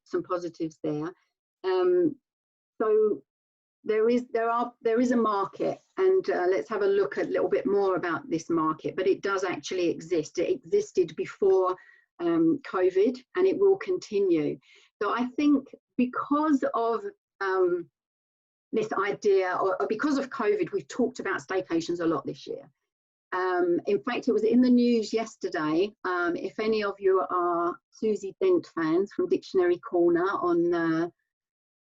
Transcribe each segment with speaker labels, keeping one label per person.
Speaker 1: some positives there. So there is a market, and let's have a look a little bit more about this market. But it does actually exist. It existed before COVID, and it will continue. So I think because of this idea, or because of COVID, we've talked about staycations a lot this year. In fact, it was in the news yesterday. If any of you are Susie Dent fans from Dictionary Corner on,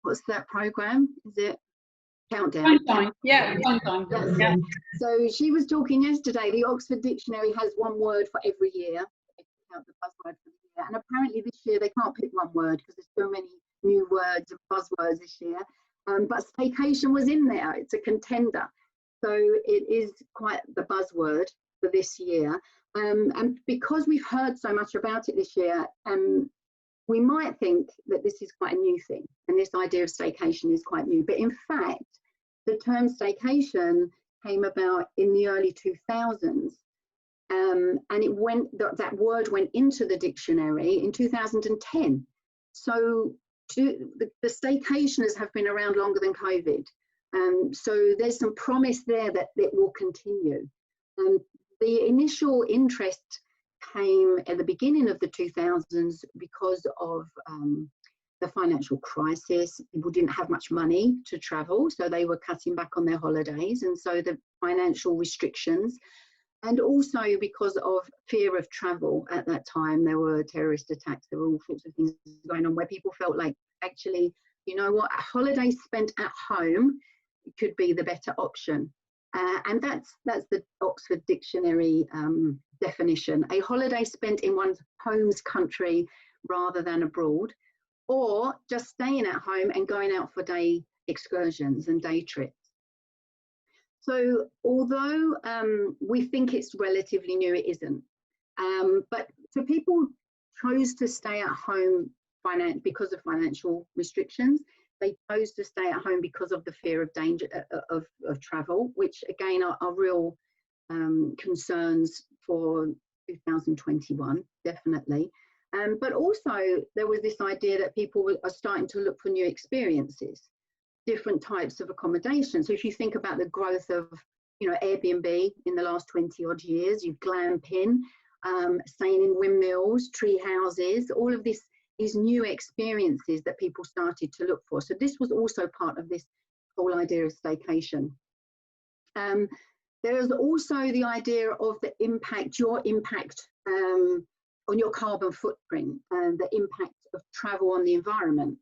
Speaker 1: what's that program? Is it Countdown?
Speaker 2: Yeah, Countdown. Yeah.
Speaker 1: So she was talking yesterday. The Oxford Dictionary has one word for every year. They count the buzzword for the year. And apparently this year they can't pick one word because there's so many new words and buzzwords this year. But staycation was in there. It's a contender. So it is quite the buzzword for this year. And because we've heard so much about it this year, we might think that this is quite a new thing. And this idea of staycation is quite new. But in fact, the term staycation came about in the early 2000s. And that word went into the dictionary in 2010. So the staycationers have been around longer than COVID. So there's some promise there that it will continue. The initial interest came at the beginning of the 2000s because of the financial crisis. People didn't have much money to travel, so they were cutting back on their holidays, and so the financial restrictions, and also because of fear of travel at that time. There were terrorist attacks, there were all sorts of things going on where people felt like, actually, you know what, a holiday spent at home could be the better option. And that's the Oxford Dictionary definition: a holiday spent in one's home's country rather than abroad, or just staying at home and going out for day excursions and day trips. So although we think it's relatively new, it isn't. But so people chose to stay at home because of financial restrictions. They chose to stay at home because of the fear of danger of travel, which again are real concerns for 2021, definitely. But also there was this idea that people are starting to look for new experiences, different types of accommodation. So if you think about the growth of, you know, Airbnb in the last 20 odd years, you've glamping, staying in windmills, tree houses, all of these new experiences that people started to look for. So this was also part of this whole idea of staycation. There is also the idea of the impact, your impact on your carbon footprint, and the impact of travel on the environment.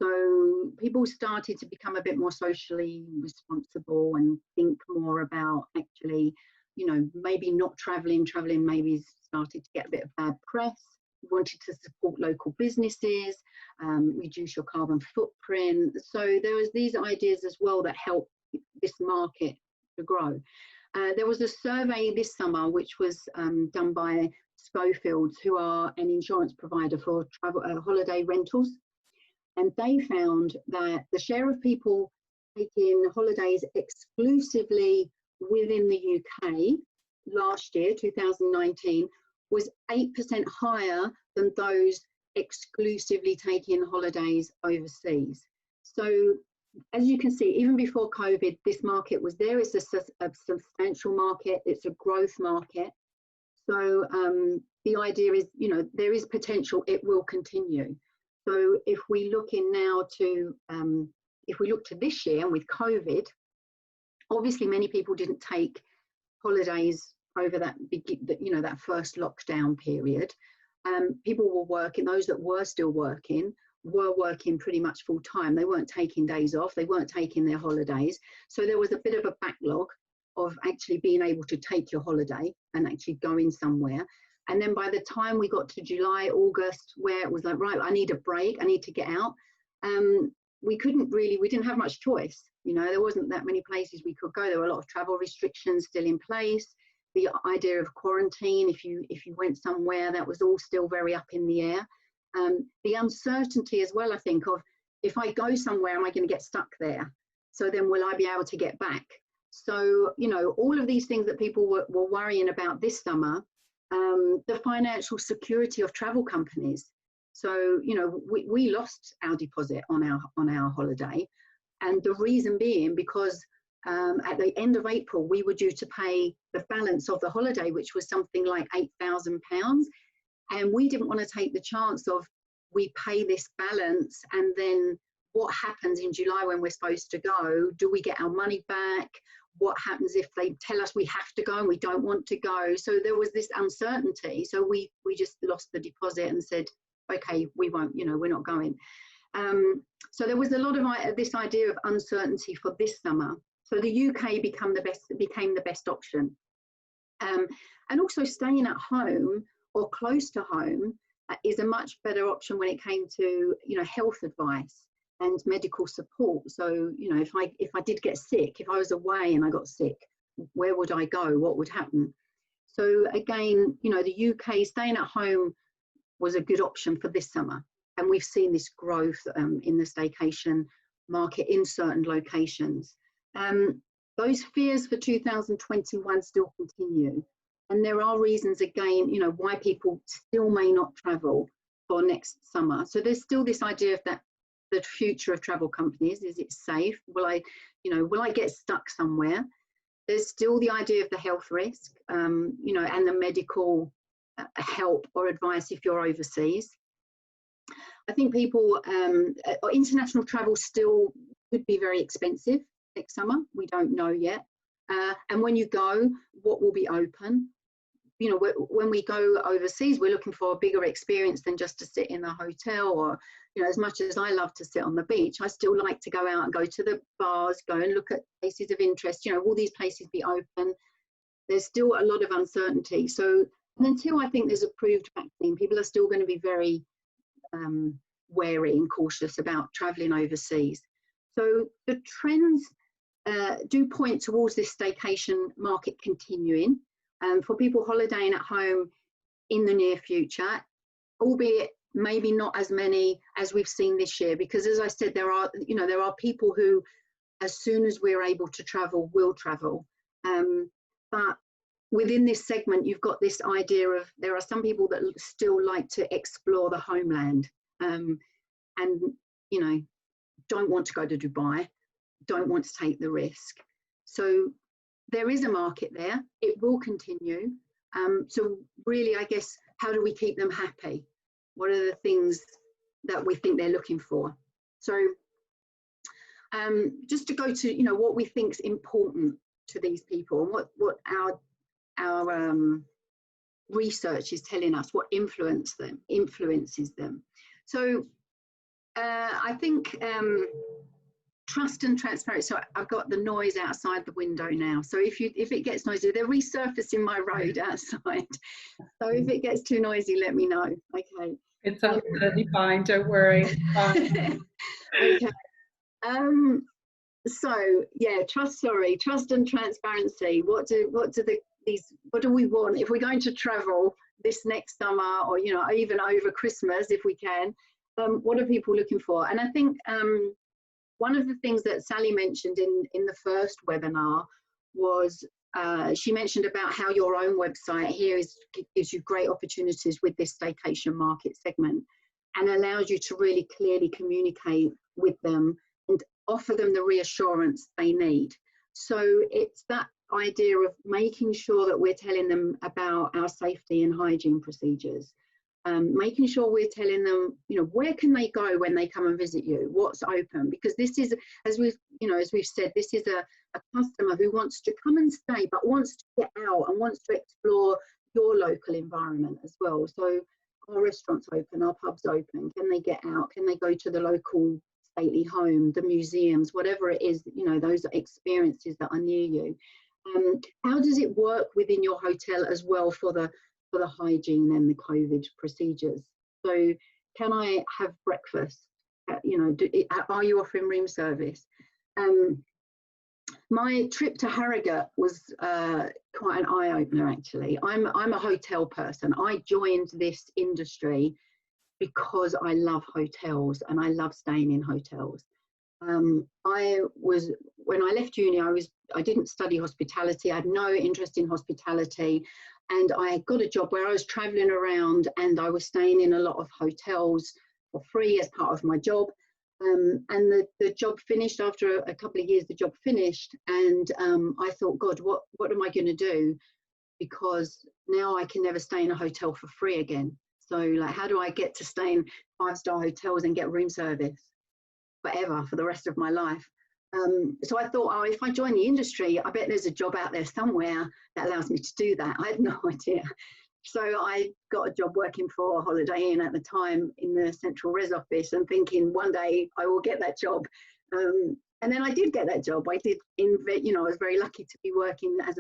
Speaker 1: So people started to become a bit more socially responsible and think more about, actually, you know, maybe not traveling maybe started to get a bit of bad press. Wanted to support local businesses, reduce your carbon footprint. So there was these ideas as well that help this market to grow. There was a survey this summer which was done by Schofields, who are an insurance provider for travel holiday rentals, and they found that the share of people taking holidays exclusively within the UK last year, 2019, was 8% higher than those exclusively taking holidays overseas. So as you can see, even before COVID, this market was there. It's a substantial market. It's a growth market. So the idea is, you know, there is potential. It will continue. So if we look in now to, if we look to this year, and with COVID, obviously many people didn't take holidays over that, you know, that first lockdown period. People were working, those that were still working were working pretty much full time. They weren't taking days off, they weren't taking their holidays. So there was a bit of a backlog of actually being able to take your holiday and actually going somewhere. And then by the time we got to July, August, where it was like, right, I need a break, I need to get out, we didn't have much choice. You know, there wasn't that many places we could go. There were a lot of travel restrictions still in place. The idea of quarantine, if you went somewhere, that was all still very up in the air. The uncertainty as well, I think, of if I go somewhere, am I going to get stuck there? So then will I be able to get back? So, you know, all of these things that people were worrying about this summer, the financial security of travel companies. So, you know, we lost our deposit on our holiday, and the reason being because at the end of April we were due to pay the balance of the holiday, which was something like £8,000, and we didn't want to take the chance of we pay this balance and then what happens in July when we're supposed to go? Do we get our money back? What happens if they tell us we have to go and we don't want to go? So there was this uncertainty. So we just lost the deposit and said, okay, we won't, you know, we're not going. So there was a lot of this idea of uncertainty for this summer. So the UK became the best option. And also staying at home or close to home is a much better option when it came to, you know, health advice and medical support. So, you know, if I did get sick, if I was away and I got sick, where would I go? What would happen? So again, you know, the UK staying at home was a good option for this summer. And we've seen this growth in the staycation market in certain locations. Those fears for 2021 still continue. And there are reasons, again, you know, why people still may not travel for next summer. So there's still this idea of that the future of travel companies. Is it safe? Will I get stuck somewhere? There's still the idea of the health risk, you know, and the medical help or advice if you're overseas. I think people, international travel still could be very expensive next summer. We don't know yet. And when you go, what will be open? You know, when we go overseas, we're looking for a bigger experience than just to sit in a hotel, or, you know, as much as I love to sit on the beach, I still like to go out and go to the bars, go and look at places of interest. You know, will these places be open? There's still a lot of uncertainty. So until I think there's approved vaccine, people are still going to be very wary and cautious about traveling overseas. So the trends do point towards this staycation market continuing. For people holidaying at home in the near future, albeit maybe not as many as we've seen this year, because as I said, there are people who, as soon as we're able to travel, will travel. But within this segment, you've got this idea of there are some people that still like to explore the homeland, and, you know, don't want to go to Dubai, don't want to take the risk. So there is a market there. It will continue. So really, I guess, how do we keep them happy? What are the things that we think they're looking for? So just to go to, you know, what we think is important to these people, and what our research is telling us, what influences them. So I think trust and transparency. So I've got the noise outside the window now. So if it gets noisy, they're resurfacing my road outside. So if it gets too noisy, let me know. Okay.
Speaker 2: It's absolutely fine. Don't worry.
Speaker 1: Okay. So yeah, trust and transparency. What do we want if we're going to travel this next summer, or, you know, even over Christmas if we can? What are people looking for? And I think one of the things that Sally mentioned in the first webinar was she mentioned about how your own website here gives you great opportunities with this staycation market segment, and allows you to really clearly communicate with them and offer them the reassurance they need. So it's that idea of making sure that we're telling them about our safety and hygiene procedures. Making sure we're telling them, you know, where can they go when they come and visit you, what's open, because this is, as we've said, this is a customer who wants to come and stay but wants to get out and wants to explore your local environment as well. So are restaurants open, are pubs open, can they get out, can they go to the local stately home, the museums, whatever it is, you know, those experiences that are near you. How does it work within your hotel as well for the hygiene and the COVID procedures? So can I have breakfast? You know, are you offering room service? My trip to Harrogate was quite an eye-opener, actually. I'm a hotel person. I joined this industry because I love hotels and I love staying in hotels. When I left uni, I didn't study hospitality. I had no interest in hospitality. And I got a job where I was traveling around and I was staying in a lot of hotels for free as part of my job. And the job finished after a couple of years. The job finished, and I thought, God, what am I going to do? Because now I can never stay in a hotel for free again. So, like, how do I get to stay in 5-star hotels and get room service forever for the rest of my life? So I thought, oh, if I join the industry, I bet there's a job out there somewhere that allows me to do that. I had no idea. So I got a job working for Holiday Inn at the time in the Central Res office, and thinking one day I will get that job. And then I did get that job. I did, I was very lucky to be working as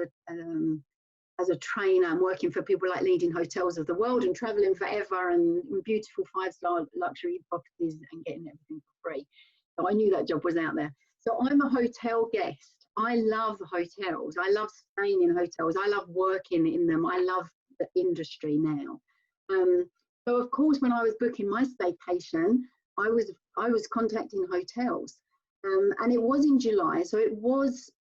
Speaker 1: a trainer and working for people like leading hotels of the world and traveling forever and in beautiful 5-star luxury properties and getting everything for free. So I knew that job was out there. So I'm a hotel guest. I love hotels. I love staying in hotels. I love working in them. I love the industry now. So of course, when I was booking my staycation, I was contacting hotels, and it was in July. So it was,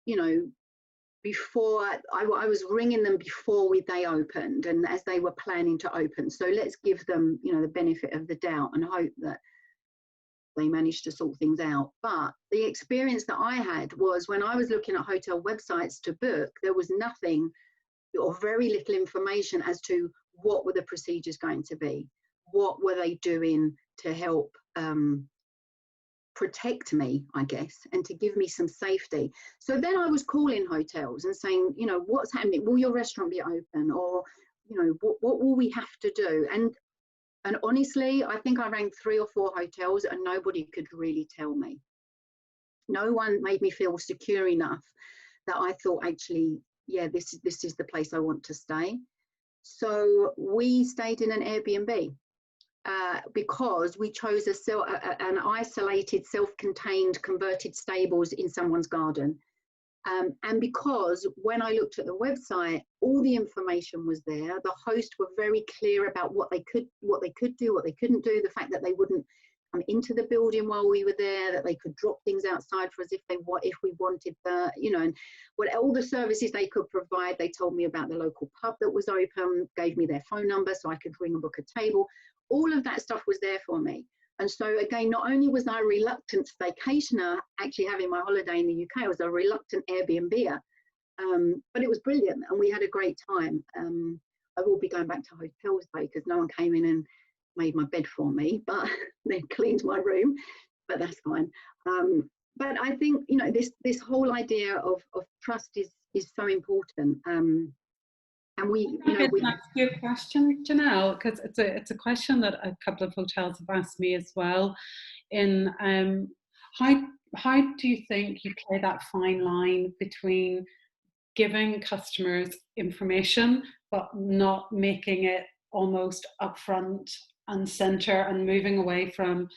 Speaker 1: before I was ringing them before they opened and as they were planning to open. So let's give them, the benefit of the doubt and hope that they managed to sort things out. But the experience that I had was when I was looking at hotel websites to book, there was nothing or very little information as to what were the procedures going to be, what were they doing to help protect me, I guess, and to give me some safety. So then I was calling hotels and saying, what's happening? Will your restaurant be open? Or, what will we have to do? And honestly, I think I rang 3 or 4 hotels and nobody could really tell me. No one made me feel secure enough that I thought, actually, yeah, this is the place I want to stay. So we stayed in an Airbnb because we chose an isolated, self-contained, converted stables in someone's garden. And because when I looked at the website, all the information was there. The hosts were very clear about what they could do, what they couldn't do. The fact that they wouldn't come into the building while we were there, that they could drop things outside for us if we wanted and all the services they could provide. They told me about the local pub that was open, gave me their phone number so I could ring and book a table. All of that stuff was there for me. And so again, not only was I a reluctant staycationer, actually having my holiday in the UK, I was a reluctant Airbnber, but it was brilliant and we had a great time. I will be going back to hotels though, because no one came in and made my bed for me, but they cleaned my room, but that's fine. But I think, this whole idea of trust is so important. And
Speaker 2: ask you a question, Janelle, because it's a question that a couple of hotels have asked me as well. How do you think you play that fine line between giving customers information but not making it almost upfront and center and moving away from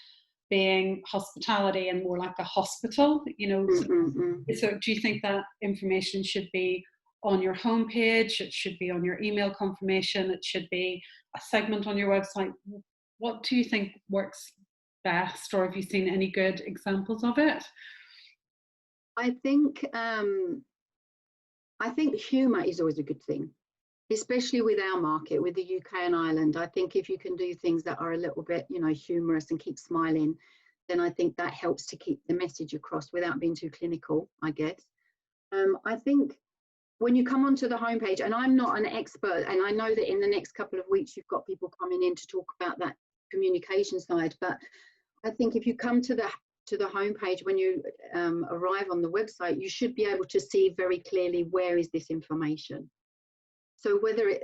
Speaker 2: being hospitality and more like a hospital? So do you think that information should be on your homepage? It should be on your email confirmation? It should be a segment on your website? What do you think works best, or have you seen any good examples of it?
Speaker 1: I think humour is always a good thing, especially with our market, with the UK and Ireland. I think if you can do things that are a little bit, humorous and keep smiling, then I think that helps to keep the message across without being too clinical, I guess. I think when you come onto the homepage, and I'm not an expert, and I know that in the next couple of weeks you've got people coming in to talk about that communication side, but I think if you come to the homepage, when you arrive on the website, you should be able to see very clearly where is this information. So whether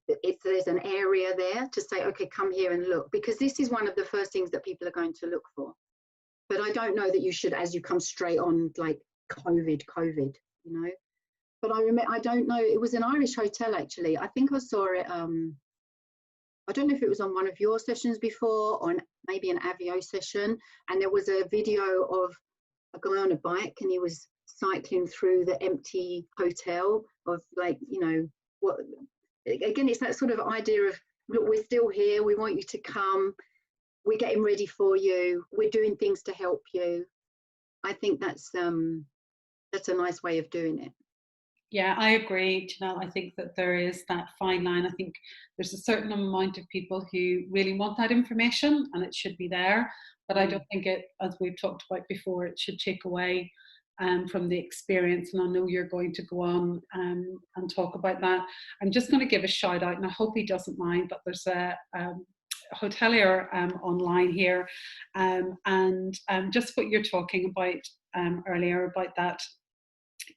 Speaker 1: there's an area there to say, okay, come here and look, because this is one of the first things that people are going to look for. But I don't know that you should, as you come straight on, like COVID. But I don't know, it was an Irish hotel actually. I think I saw it, I don't know if it was on one of your sessions before, or maybe an Avio session, and there was a video of a guy on a bike and he was cycling through the empty hotel of, like, what, again, it's that sort of idea of, look, we're still here, we want you to come, we're getting ready for you, we're doing things to help you. I think that's a nice way of doing it.
Speaker 2: Yeah, I agree, Janelle. I think that there is that fine line. I think there's a certain amount of people who really want that information and it should be there. But I don't think it, as we've talked about before, it should take away from the experience. And I know you're going to go on and talk about that. I'm just going to give a shout out, and I hope he doesn't mind, but there's a hotelier online here. And just what you're talking about earlier about that,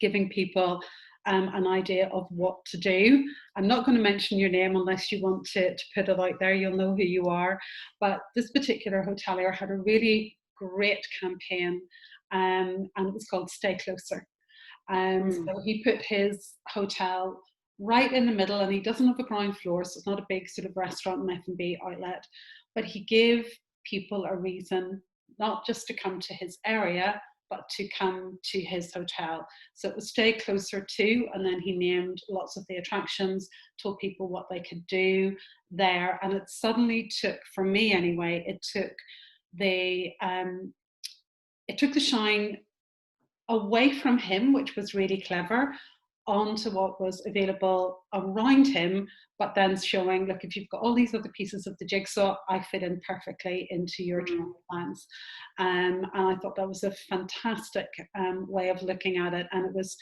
Speaker 2: giving people an idea of what to do. I'm not going to mention your name unless you want to put it out there. You'll know who you are. But this particular hotelier had a really great campaign, and it was called Stay Closer. So he put his hotel right in the middle, and he doesn't have a ground floor, so it's not a big sort of restaurant and F&B outlet. But he gave people a reason not just to come to his area, but to come to his hotel. So it was Stay Closer to, and then he named lots of the attractions, told people what they could do there. And it suddenly took, for me anyway, it took the shine away from him, which was really clever, onto what was available around him, but then showing, look, if you've got all these other pieces of the jigsaw, I fit in perfectly into your travel plans. And I thought that was a fantastic way of looking at it. And it was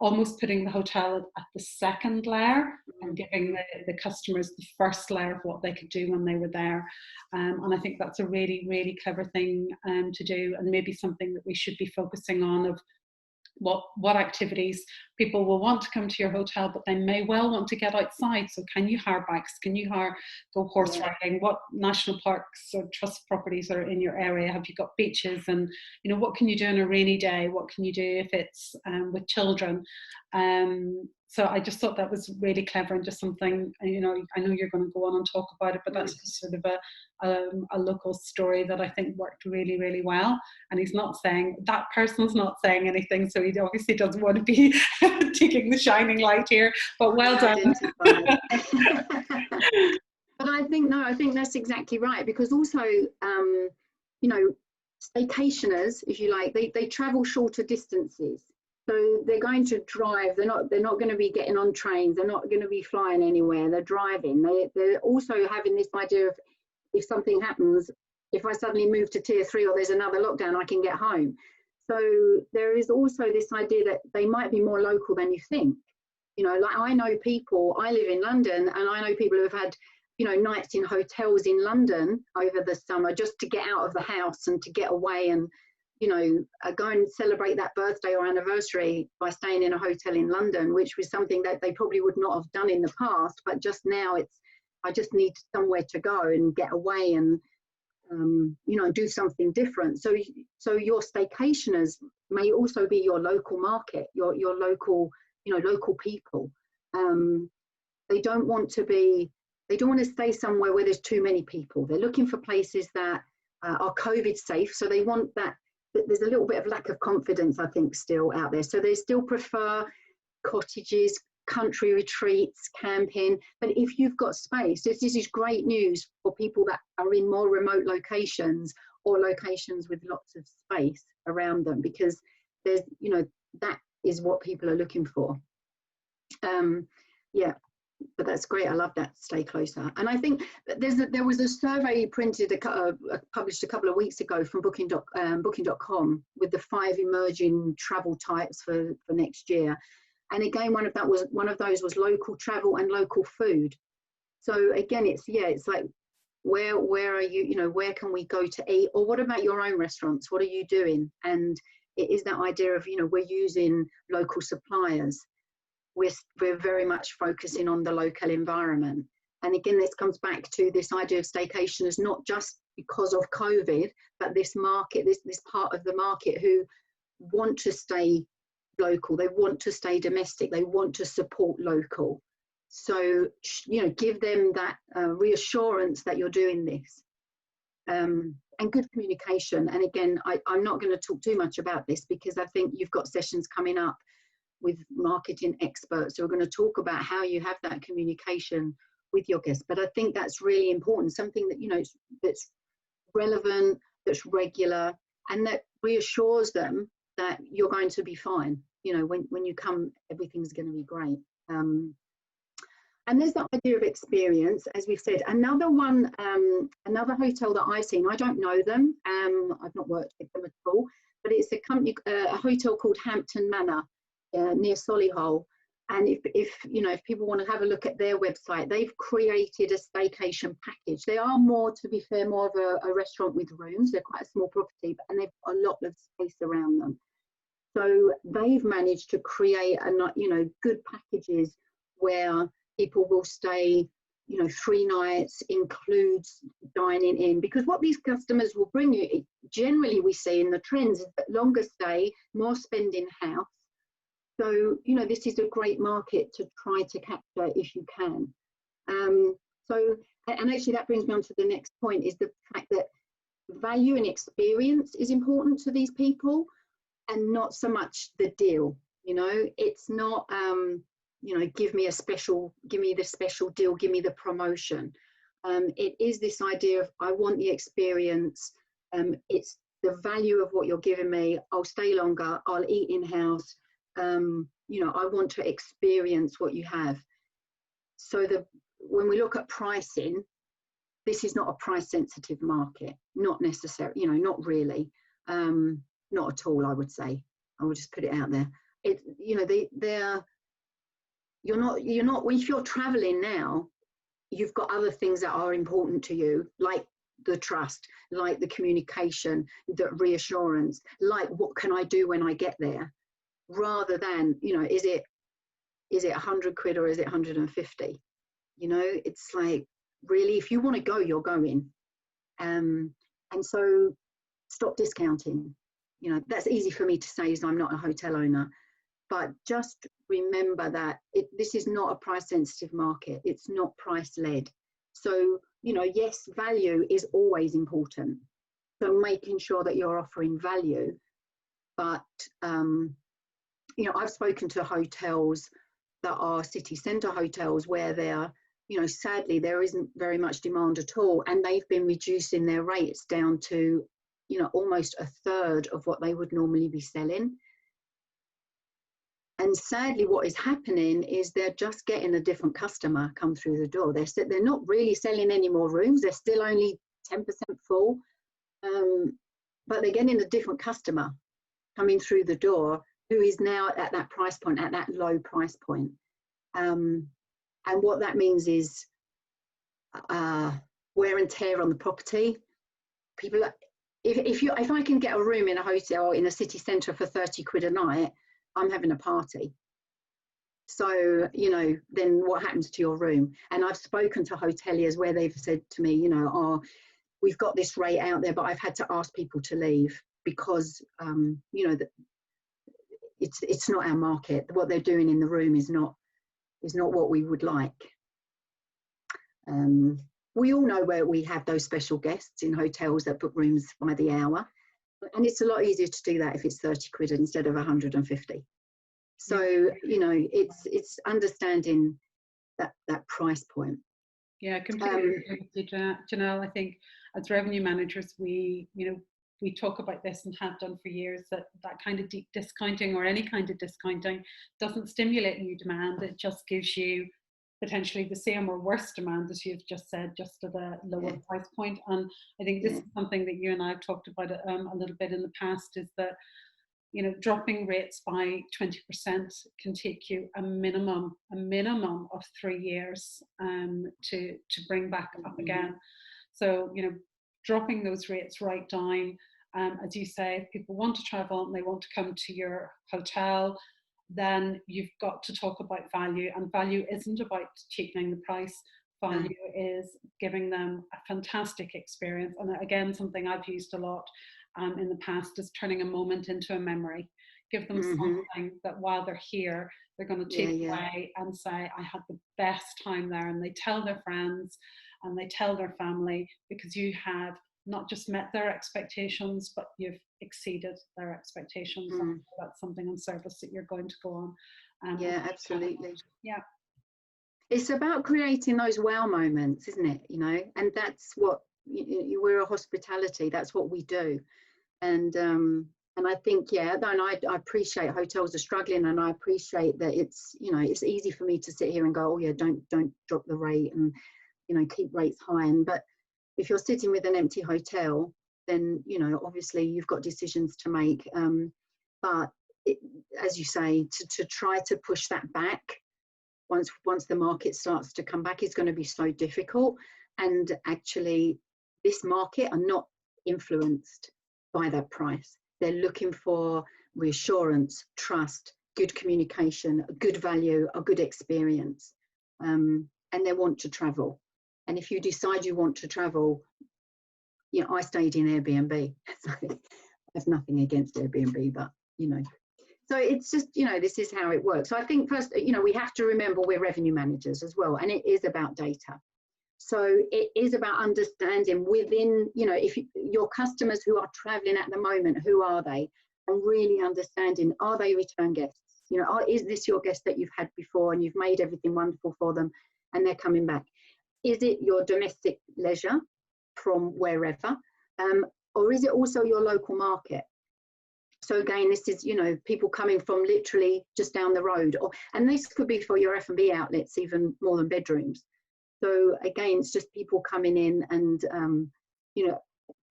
Speaker 2: almost putting the hotel at the second layer and giving the customers the first layer of what they could do when they were there. And I think that's a really, really clever thing to do, and maybe something that we should be focusing on, of what activities people will want to come to your hotel, but they may well want to get outside. So can you hire bikes? Can you go horse riding? What national parks or trust properties are in your area? Have you got beaches? And what can you do on a rainy day? What can you do if it's with children? So I just thought that was really clever, and just something, I know you're going to go on and talk about it, but that's just sort of a local story that I think worked really, really well. And that person's not saying anything, so he obviously doesn't want to be taking the shining light here, but well done.
Speaker 1: But I think that's exactly right, because also, staycationers, if you like, they travel shorter distances. So they're going to drive. They're not going to be getting on trains. They're not going to be flying anywhere. They're driving. They're also having this idea of, if something happens, if I suddenly move to tier 3 or there's another lockdown, I can get home. So there is also this idea that they might be more local than you think. Like I know people, I live in London, and I know people who have had, nights in hotels in London over the summer just to get out of the house and to get away and, go and celebrate that birthday or anniversary by staying in a hotel in London, which was something that they probably would not have done in the past. But just now I just need somewhere to go and get away and, do something different. So your staycationers may also be your local market, your local, local people. They don't want to stay somewhere where there's too many people. They're looking for places that are COVID safe. So they want that. There's a little bit of lack of confidence, I think, still out there. So they still prefer cottages, country retreats, camping. But if you've got space, this is great news for people that are in more remote locations or locations with lots of space around them, because there's, that is what people are looking for. But that's great. I love that. Stay Closer. And I think there was a survey published a couple of weeks ago from booking.com with the 5 emerging travel types for next year. And again, one of those was local travel and local food. So again, it's like, where are you, where can we go to eat? Or what about your own restaurants? What are you doing? And it is that idea of, we're using local suppliers. We're very much focusing on the local environment. And again, this comes back to this idea of staycationers, not just because of COVID, but this market, this part of the market who want to stay local, they want to stay domestic, they want to support local. So, give them that reassurance that you're doing this. And good communication. And again, I'm not going to talk too much about this, because I think you've got sessions coming up with marketing experts who are going to talk about how you have that communication with your guests. But I think that's really important, something that, that's relevant, that's regular, and that reassures them that you're going to be fine. you know, when you come, everything's going to be great. And there's that idea of experience, as we've said. Another one, another hotel that I've seen, I don't know them, I've not worked with them at all, but it's a company, a hotel called Hampton Manor near Solihull. And if you know, if people want to have a look at their website, they've created a staycation package. They are more, to be fair, more of a restaurant with rooms. They're quite a small property, and they've got a lot of space around them. So they've managed to create, you know, good packages where people will stay, you know, 3 nights, includes dining in, because what these customers will bring you, generally we see in the trends, is that longer stay, more spend in house. So, you know, this is a great market to try to capture if you can. So, and actually that brings me on to the next point, is the fact that value and experience is important to these people, and not so much the deal. You know, it's not, you know, give me the special deal, give me the promotion. It is this idea of, I want the experience. It's the value of what you're giving me. I'll stay longer, I'll eat in-house. You know, I want to experience what you have. So when we look at pricing, this is not a price sensitive market, not necessarily, you know, not really, not at all, I would say. I would just put it out there. It, you know, you're not, if you're traveling now, you've got other things that are important to you, like the trust, like the communication, the reassurance, like what can I do when I get there, rather than, you know, is it 100 quid or is it 150? You know, it's like, really, if you want to go, you're going. And so stop discounting. You know, that's easy for me to say, as I'm not a hotel owner, but just remember that this is not a price sensitive market. It's not price led. So, you know, yes, value is always important. So making sure that you're offering value, but, you know, I've spoken to hotels that are city centre hotels where they're, you know, sadly, there isn't very much demand at all. And they've been reducing their rates down to, you know, almost a third of what they would normally be selling. And sadly, what is happening is they're just getting a different customer come through the door. They're not really selling any more rooms. They're still only 10% full, but they're getting a different customer coming through the door who is now at that price point, at that low price point. And what that means is wear and tear on the property. People, if I can get a room in a hotel in a city centre for 30 quid a night, I'm having a party. So, you know, then what happens to your room? And I've spoken to hoteliers where they've said to me, you know, oh, we've got this rate out there, but I've had to ask people to leave because, you know, it's not our market. What they're doing in the room is not what we would like. We all know where we have those special guests in hotels that book rooms by the hour, and it's a lot easier to do that if it's 30 quid instead of 150. So, you know, it's understanding that price point.
Speaker 2: Yeah, completely agree with you, Janelle. I think as revenue managers, we talk about this and have done for years, that kind of deep discounting or any kind of discounting doesn't stimulate new demand. It just gives you potentially the same or worse demand, as you've just said, just at a lower price point. And I think this is something that you and I have talked about a little bit in the past, is that, you know, dropping rates by 20% can take you a minimum of 3 years to bring back up again. So, you know, dropping those rates right down, as you say, if people want to travel and they want to come to your hotel, then you've got to talk about value, and value isn't about cheapening the price. Value is giving them a fantastic experience. And again, something I've used a lot in the past is turning a moment into a memory. Give them something that while they're here, they're going to take away and say, I had the best time there. And they tell their friends and they tell their family, because you have not just met their expectations, but you've exceeded their expectations. And that's something on service that you're going to go on.
Speaker 1: Yeah, absolutely.
Speaker 2: Yeah.
Speaker 1: It's about creating those wow moments, isn't it? You know, and that's what we're a hospitality. That's what we do. And And I think, yeah, and I appreciate hotels are struggling, and I appreciate that it's, you know, it's easy for me to sit here and go, oh yeah, don't drop the rate, and, you know, keep rates high. But if you're sitting with an empty hotel, then, you know, obviously you've got decisions to make. But as you say, to try to push that back once the market starts to come back is going to be so difficult. And actually, this market are not influenced by that price. They're looking for reassurance, trust, good communication, a good value, a good experience, and they want to travel. And if you decide you want to travel, you know, I stayed in Airbnb. So I have nothing against Airbnb, but, you know, so it's just, you know, this is how it works. So I think first, you know, we have to remember we're revenue managers as well, and it is about data. So it is about understanding within, you know, if your customers who are traveling at the moment, who are they? And really understanding, are they return guests? You know, is this your guest that you've had before and you've made everything wonderful for them and they're coming back? Is it your domestic leisure from wherever? Or is it also your local market? So again, this is, you know, people coming from literally just down the road, and this could be for your F&B outlets, even more than bedrooms. So again, it's just people coming in and, you know,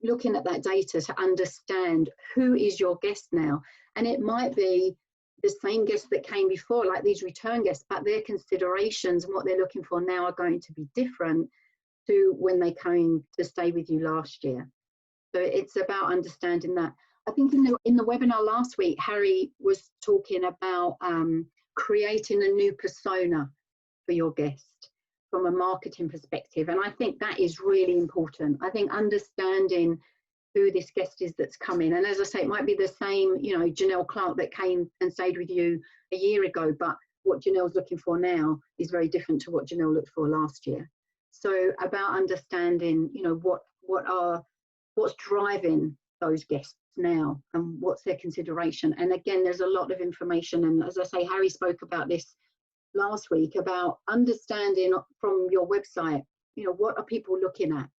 Speaker 1: looking at that data to understand who is your guest now. And it might be the same guest that came before, like these return guests, but their considerations and what they're looking for now are going to be different to when they came to stay with you last year. So it's about understanding that. I think in the webinar last week, Harry was talking about creating a new persona for your guest from a marketing perspective. And I think that is really important. I think understanding who this guest is that's coming. And as I say, it might be the same, you know, Janel Clark that came and stayed with you a year ago, but what Janel's looking for now is very different to what Janel looked for last year. So about understanding, you know, what's driving those guests now and what's their consideration. And again, there's a lot of information. And as I say, Harry spoke about this last week, about understanding from your website, you know, what are people looking at?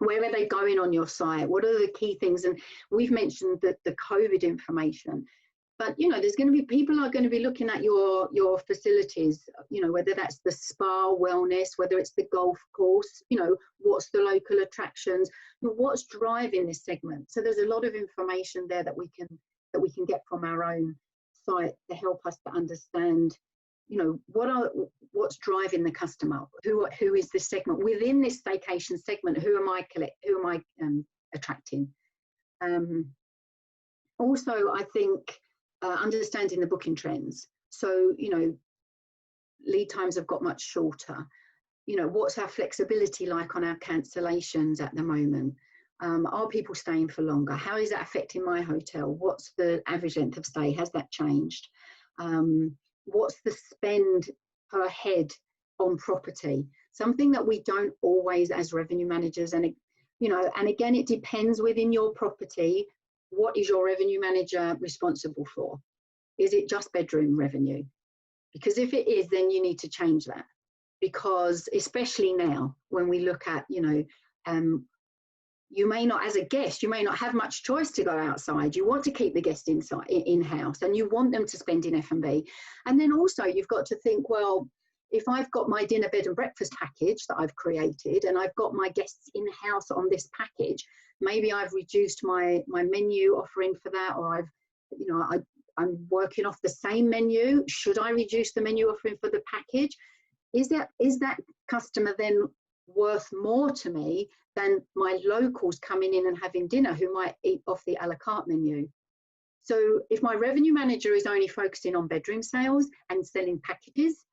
Speaker 1: Where are they going on your site? What are the key things? And we've mentioned the COVID information, but, you know, there's going to be, people are going to be looking at your facilities, you know, whether that's the spa, wellness, whether it's the golf course, you know, what's the local attractions, what's driving this segment. So there's a lot of information there that we can get from our own site to help us to understand, you know, what's driving the customer, who is this segment within this staycation segment, who am I attracting. Also, I think understanding the booking trends. So, you know, lead times have got much shorter. You know, what's our flexibility like on our cancellations at the moment? Are people staying for longer? How is that affecting my hotel? What's the average length of stay? Has that changed? What's the spend per head on property? Something that we don't always, as revenue managers, and, you know, and again, it depends within your property. What is your revenue manager responsible for? Is it just bedroom revenue? Because if it is, then you need to change that. Because especially now, when we look at, you know, you may not, as a guest, you may not have much choice to go outside. You want to keep the guest inside, in-house, and you want them to spend in F&B. And then also you've got to think, well, if I've got my dinner, bed and breakfast package that I've created, and I've got my guests in-house on this package, maybe I've reduced my menu offering for that, or I've, you know, I'm working off the same menu. Should I reduce the menu offering for the package? Is that customer then worth more to me than my locals coming in and having dinner who might eat off the a la carte menu? So if my revenue manager is only focusing on bedroom sales and selling packages,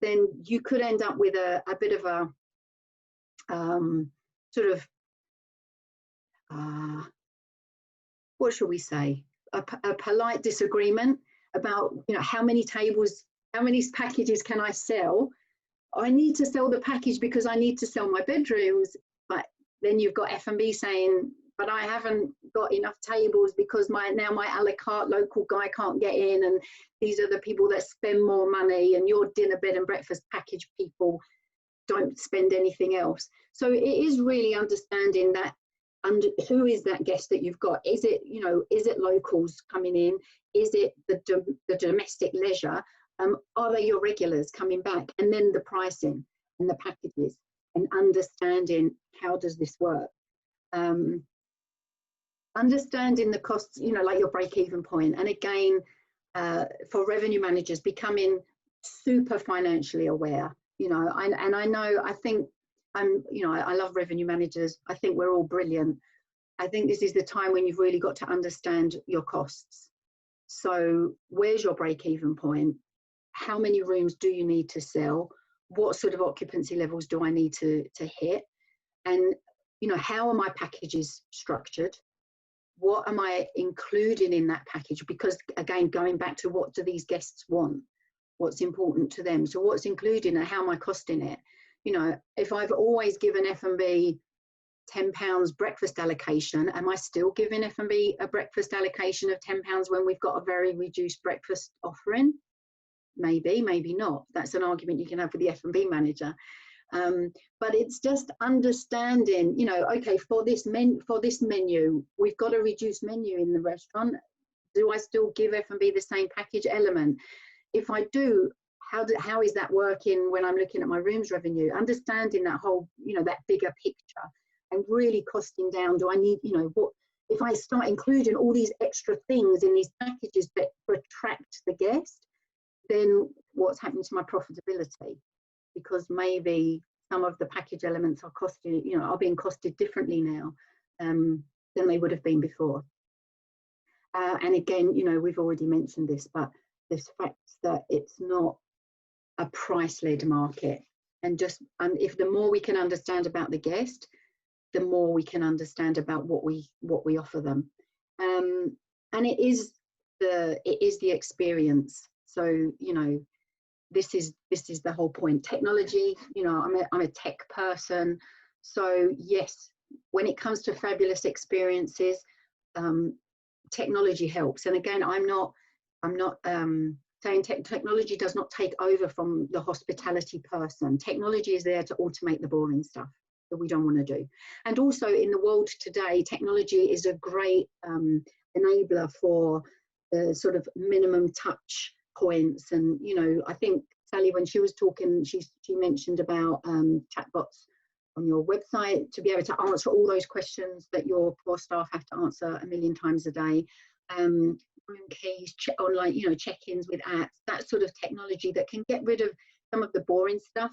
Speaker 1: then you could end up with a bit of a sort of, what shall we say, a polite disagreement about, you know, how many tables, how many packages can I sell? I need to sell the package because I need to sell my bedrooms, but then you've got F&B saying, but I haven't got enough tables because now my a la carte local guy can't get in, and these are the people that spend more money, and your dinner, bed and breakfast package people don't spend anything else. So it is really understanding that who is that guest that you've got? Is it, you know, is it locals coming in? Is it the domestic leisure? Are they your regulars coming back? And then the pricing and the packages and understanding how does this work? Understanding the costs, you know, like your break-even point. And again, for revenue managers, becoming super financially aware, you know, and I know, I think, you know, I love revenue managers. I think we're all brilliant. I think this is the time when you've really got to understand your costs. So where's your break-even point? How many rooms do you need to sell? What sort of occupancy levels do I need to hit? And, you know, how are my packages structured? What am I including in that package? Because again, going back to what do these guests want? What's important to them? So what's included and how am I costing it? You know, if I've always given F&B £10 breakfast allocation, am I still giving F&B a breakfast allocation of £10 when we've got a very reduced breakfast offering? Maybe, maybe not. That's an argument you can have with the F&B manager. But it's just understanding, you know, okay, for this menu, we've got a reduced menu in the restaurant. Do I still give F&B the same package element? If I do, how is that working when I'm looking at my rooms revenue? Understanding that whole, you know, that bigger picture and really costing down. Do I need, you know, what if I start including all these extra things in these packages that attract the guest? Then what's happening to my profitability? Because maybe some of the package elements are costing, you know, are being costed differently now than they would have been before. And again, you know, we've already mentioned this, but this fact that it's not a price-led market, and if the more we can understand about the guest, the more we can understand about what we offer them, and it is the experience. So, you know, this is the whole point. Technology, you know, I'm a tech person, so yes, when it comes to fabulous experiences, technology helps. And again, I'm not saying technology does not take over from the hospitality person. Technology is there to automate the boring stuff that we don't want to do. And also in the world today, technology is a great enabler for the sort of minimum touch points. And, you know, I think Sally, when she was talking, she mentioned about chatbots on your website to be able to answer all those questions that your poor staff have to answer a million times a day. Room keys, online, you know, check-ins with apps, that sort of technology that can get rid of some of the boring stuff.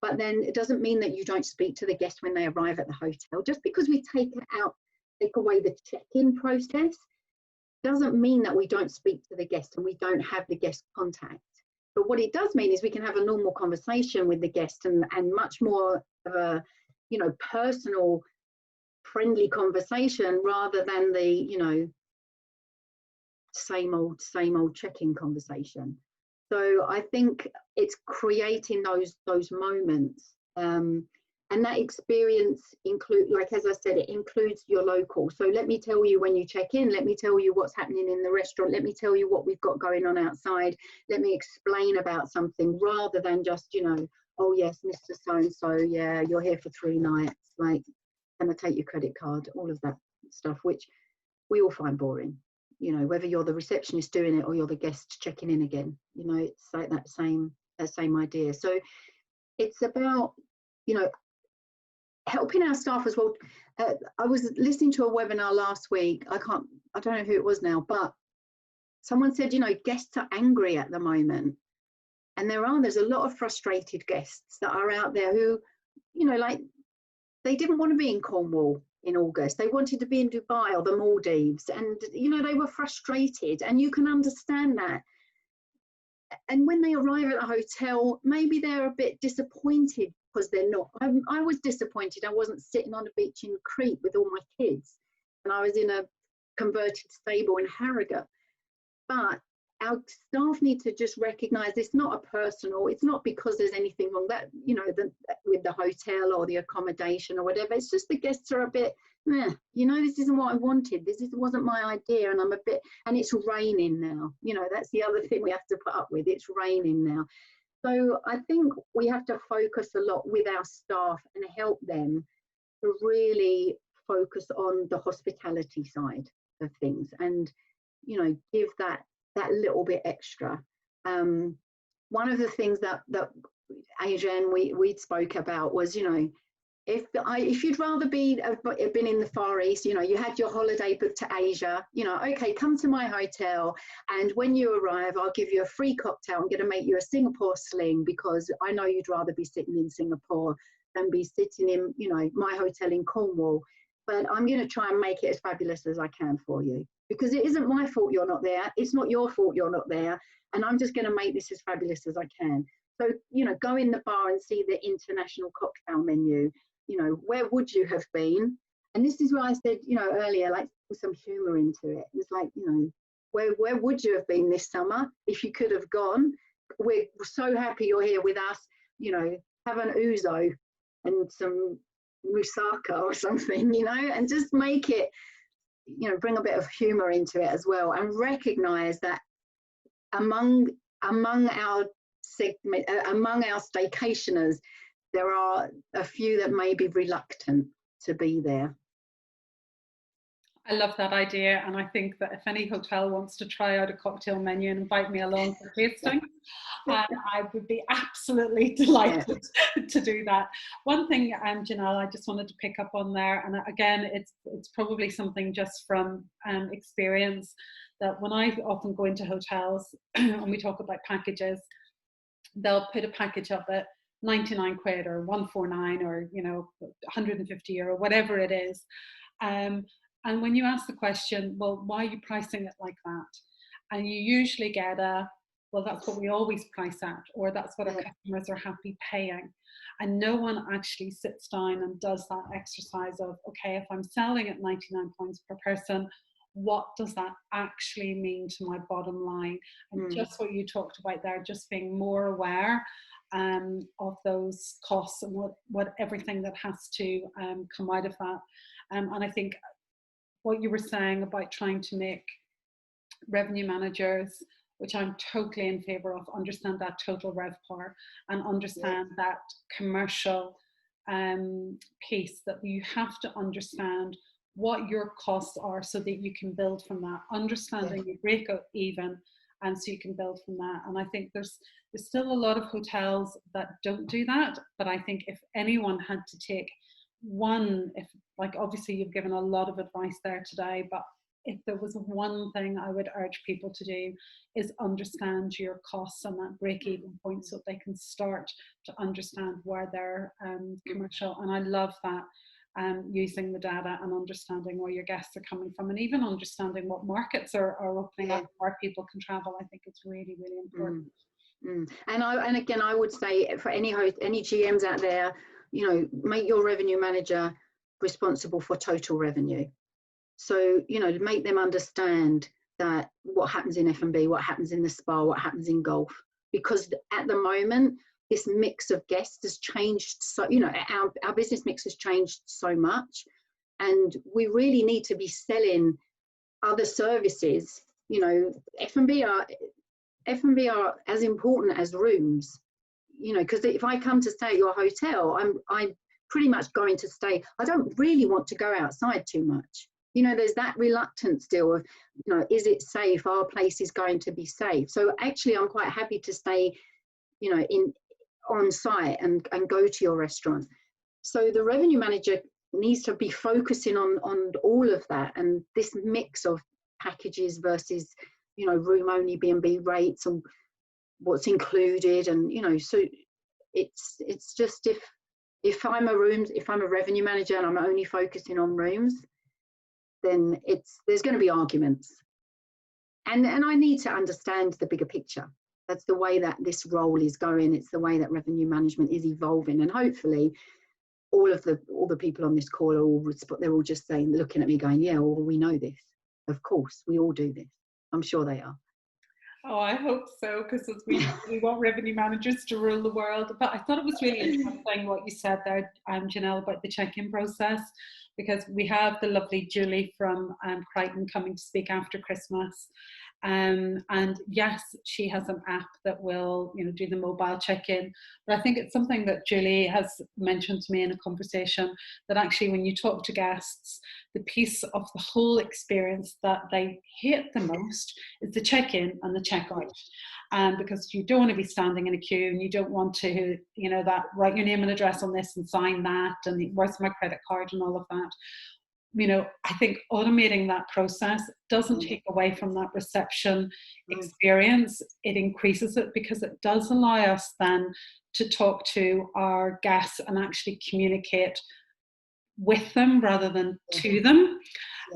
Speaker 1: But then it doesn't mean that you don't speak to the guest when they arrive at the hotel. Just because we take away the check-in process doesn't mean that we don't speak to the guest and we don't have the guest contact. But what it does mean is we can have a normal conversation with the guest and much more of a, you know, personal, friendly conversation rather than the, you know, same old check-in conversation. So I think it's creating those moments, and that experience like as I said, it includes your local. So let me tell you when you check in, let me tell you what's happening in the restaurant, let me tell you what we've got going on outside, let me explain about something rather than just, you know, oh yes, Mr. So-and-so, yeah, you're here for 3 nights, like, can I take your credit card, all of that stuff, which we all find boring. You know, whether you're the receptionist doing it or you're the guest checking in again, you know, it's like that same idea. So it's about, you know, helping our staff as well. I was listening to a webinar last week. I don't know who it was now, but someone said, you know, guests are angry at the moment. And there's a lot of frustrated guests that are out there who, you know, like, they didn't want to be in Cornwall in August. They wanted to be in Dubai or the Maldives, and, you know, they were frustrated, and you can understand that. And when they arrive at a hotel, maybe they're a bit disappointed because they're not. I was disappointed. I wasn't sitting on a beach in Crete with all my kids, and I was in a converted stable in Harrogate. But our staff need to just recognise it's not a personal, it's not because there's anything wrong that, you know, with the hotel or the accommodation or whatever. It's just the guests are a bit, you know, this isn't what I wanted. This wasn't my idea, and and it's raining now. You know, that's the other thing we have to put up with. It's raining now. So I think we have to focus a lot with our staff and help them to really focus on the hospitality side of things, and give that little bit extra. One of the things that Asia and we spoke about was, if you'd rather have been in the Far East, you had your holiday booked to Asia, okay, come to my hotel, and when you arrive, I'll give you a free cocktail. I'm going to make you a Singapore sling, because I know you'd rather be sitting in Singapore than be sitting in, my hotel in Cornwall. But I'm going to try and make it as fabulous as I can for you, because it isn't my fault you're not there. It's not your fault you're not there. And I'm just going to make this as fabulous as I can. So, go in the bar and see the international cocktail menu. Where would you have been? And this is why I said, earlier, like, put some humour into it. It's like, where would you have been this summer if you could have gone? We're so happy you're here with us. Have an ouzo and some moussaka or something, and just make it, bring a bit of humour into it as well, and recognise that among our staycationers, there are a few that may be reluctant to be there.
Speaker 2: I love that idea, and I think that if any hotel wants to try out a cocktail menu and invite me along for tasting, I would be absolutely delighted to do that. One thing, Janel, I just wanted to pick up on there, and again, it's probably something just from experience, that when I often go into hotels and we talk about packages, they'll put a package up at 99 quid or 149 or 150 euro, whatever it is. And when you ask the question, well, why are you pricing it like that? And you usually get well, that's what we always price at, or that's what our customers are happy paying. And no one actually sits down and does that exercise of, okay, if I'm selling at 99 pounds per person, what does that actually mean to my bottom line? And just what you talked about there, just being more aware of those costs and what everything that has to come out of that. And I think what you were saying about trying to make revenue managers, which I'm totally in favour of, understand that total RevPAR and understand that commercial piece, that you have to understand what your costs are so that you can build from that, understanding your break even, and so you can build from that. And I think there's still a lot of hotels that don't do that, but I think if anyone had to take obviously you've given a lot of advice there today, but if there was one thing I would urge people to do, is understand your costs and that break-even point, so they can start to understand where their commercial, and I love that, using the data and understanding where your guests are coming from, and even understanding what markets are opening up, where people can travel. I think it's really, really important.
Speaker 1: And again, I would say for any GMs out there, make your revenue manager responsible for total revenue. So, make them understand that what happens in F&B, what happens in the spa, what happens in golf, because at the moment, this mix of guests has changed. So, our business mix has changed so much, and we really need to be selling other services. F&B are as important as rooms, because if I come to stay at your hotel, I'm pretty much going to stay. I don't really want to go outside too much. There's that reluctance still of, is it safe? Our place is going to be safe. So actually, I'm quite happy to stay, on site and go to your restaurant. So the revenue manager needs to be focusing on all of that, and this mix of packages versus, room only B&B rates and what's included. And, so it's just, if I'm a revenue manager and I'm only focusing on rooms, then there's going to be arguments, and I need to understand the bigger picture. That's the way that this role is going. It's the way that revenue management is evolving, and hopefully all the people on this call they're all just saying, looking at me going, yeah, well, we know this, of course we all do this. I'm sure they are.
Speaker 2: Oh, I hope so, because we want revenue managers to rule the world. But I thought it was really interesting what you said there, Janel, about the check-in process, because we have the lovely Julie from Crichton coming to speak after Christmas. And yes, she has an app that will, you know, do the mobile check-in. But I think it's something that Julie has mentioned to me in a conversation, that actually when you talk to guests, the piece of the whole experience that they hate the most is the check-in and the check-out. Because you don't want to be standing in a queue, and you don't want to, you know, that write your name and address on this and sign that, and where's my credit card and all of that. You know, I think automating that process doesn't take away from that reception experience. It increases it, because it does allow us then to talk to our guests and actually communicate with them rather than to them.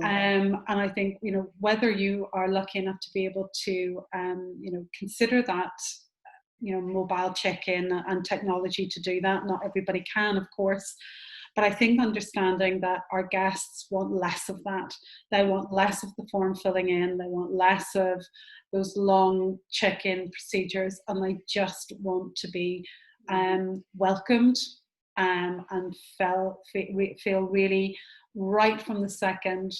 Speaker 2: And I think, you know, whether you are lucky enough to be able to, you know, consider that, you know, mobile check-in and technology to do that, not everybody can, of course. But I think understanding that our guests want less of that. They want less of the form filling in. They want less of those long check-in procedures, and they just want to be welcomed and feel really right from the second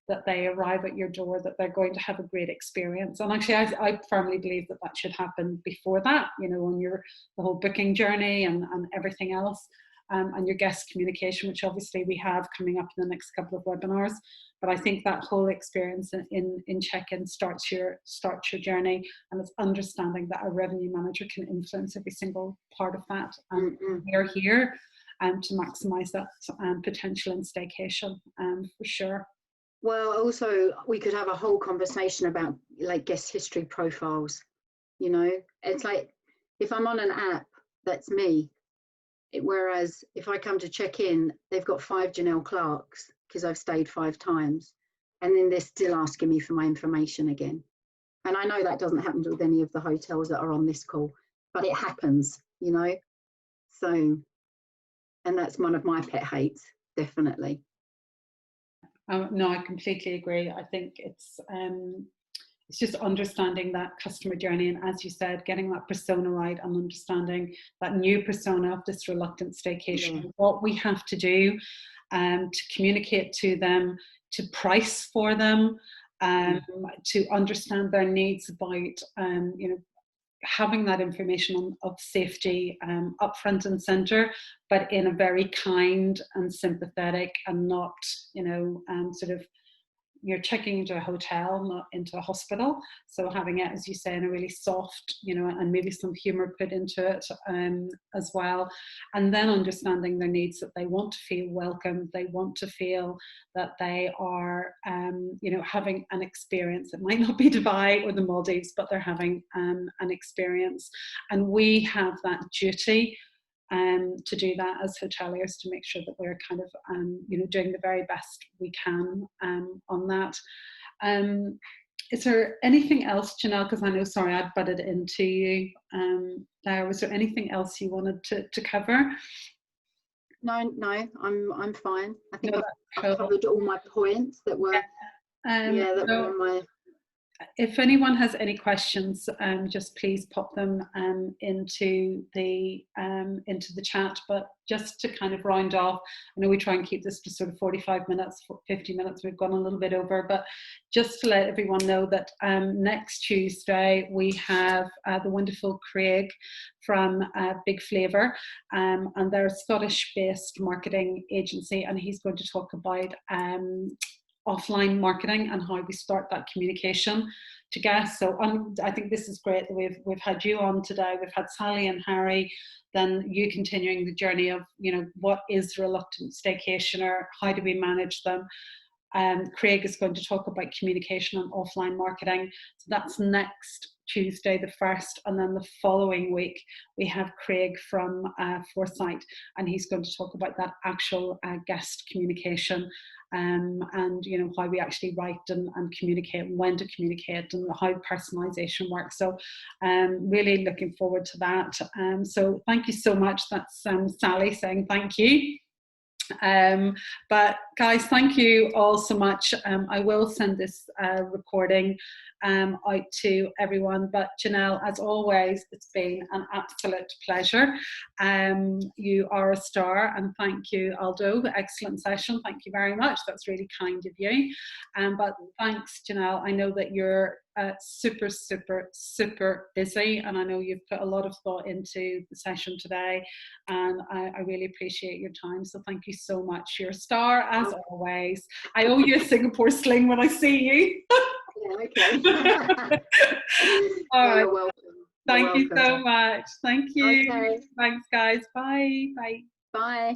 Speaker 2: that they arrive at your door that they're going to have a great experience. And actually, I firmly believe that that should happen before that, you know, on the whole booking journey and everything else. And your guest communication, which obviously we have coming up in the next couple of webinars. But I think that whole experience in check-in starts your journey, and it's understanding that a revenue manager can influence every single part of that. And we're here to maximise that potential in staycation, for sure.
Speaker 1: Well, also we could have a whole conversation about like guest history profiles. You know, it's like if I'm on an app, that's me. Whereas if I come to check in, they've got 5 Janel Clarks because I've stayed 5 times, and then they're still asking me for my information again. And I know that doesn't happen with any of the hotels that are on this call, but it happens, you know. So, and that's one of my pet hates, definitely.
Speaker 2: No, I completely agree. I think it's just understanding that customer journey, and as you said, getting that persona right, and understanding that new persona of this reluctant staycation, what we have to do to communicate to them, to price for them, to understand their needs about, you know, having that information of safety up front and centre, but in a very kind and sympathetic, and not, you know, sort of, you're checking into a hotel, not into a hospital. So having it, as you say, in a really soft, you know, and maybe some humour put into it as well. And then understanding their needs, that they want to feel welcome. They want to feel that they are, you know, having an experience. It might not be Dubai or the Maldives, but they're having an experience. And we have that duty to do that as hoteliers, to make sure that we're kind of, you know, doing the very best we can on that. Is there anything else, Janel? Because I know, sorry, I butted into you there. Was there anything else you wanted to cover?
Speaker 1: No, I'm fine. I think I've covered all my points that were, that were on my.
Speaker 2: If anyone has any questions, just please pop them into the chat. But just to kind of round off, I know we try and keep this to sort of 45 minutes, 50 minutes. We've gone a little bit over, but just to let everyone know that next Tuesday we have the wonderful Craig from Big Flavour, and they're a Scottish-based marketing agency, and he's going to talk about offline marketing and how we start that communication to guests. So I think this is great that we've had you on today. We've had Sally and Harry, then you continuing the journey of, you know, what is Reluctant Staycationer, how do we manage them. Craig is going to talk about communication and offline marketing. So that's next Tuesday the 1st, and then the following week we have Craig from Foresight, and he's going to talk about that actual guest communication, and you know, how we actually write and communicate, and when to communicate, and how personalization works. So really looking forward to that. So thank you so much. That's Sally saying thank you. But guys, thank you all so much. I will send this recording out to everyone. But Janel, as always, it's been an absolute pleasure. You are a star, and thank you, Aldo. Excellent session. Thank you very much. That's really kind of you. But thanks, Janel. I know that you're super, super, super busy, and I know you've put a lot of thought into the session today, and I really appreciate your time. So thank you so much. You're a star as always. I owe you a Singapore sling when I see you.
Speaker 1: Yeah, okay.
Speaker 2: All right.
Speaker 1: You're welcome.
Speaker 2: Thank you so much. Thank you.
Speaker 1: Okay.
Speaker 2: Thanks, guys. Bye. Bye.
Speaker 1: Bye.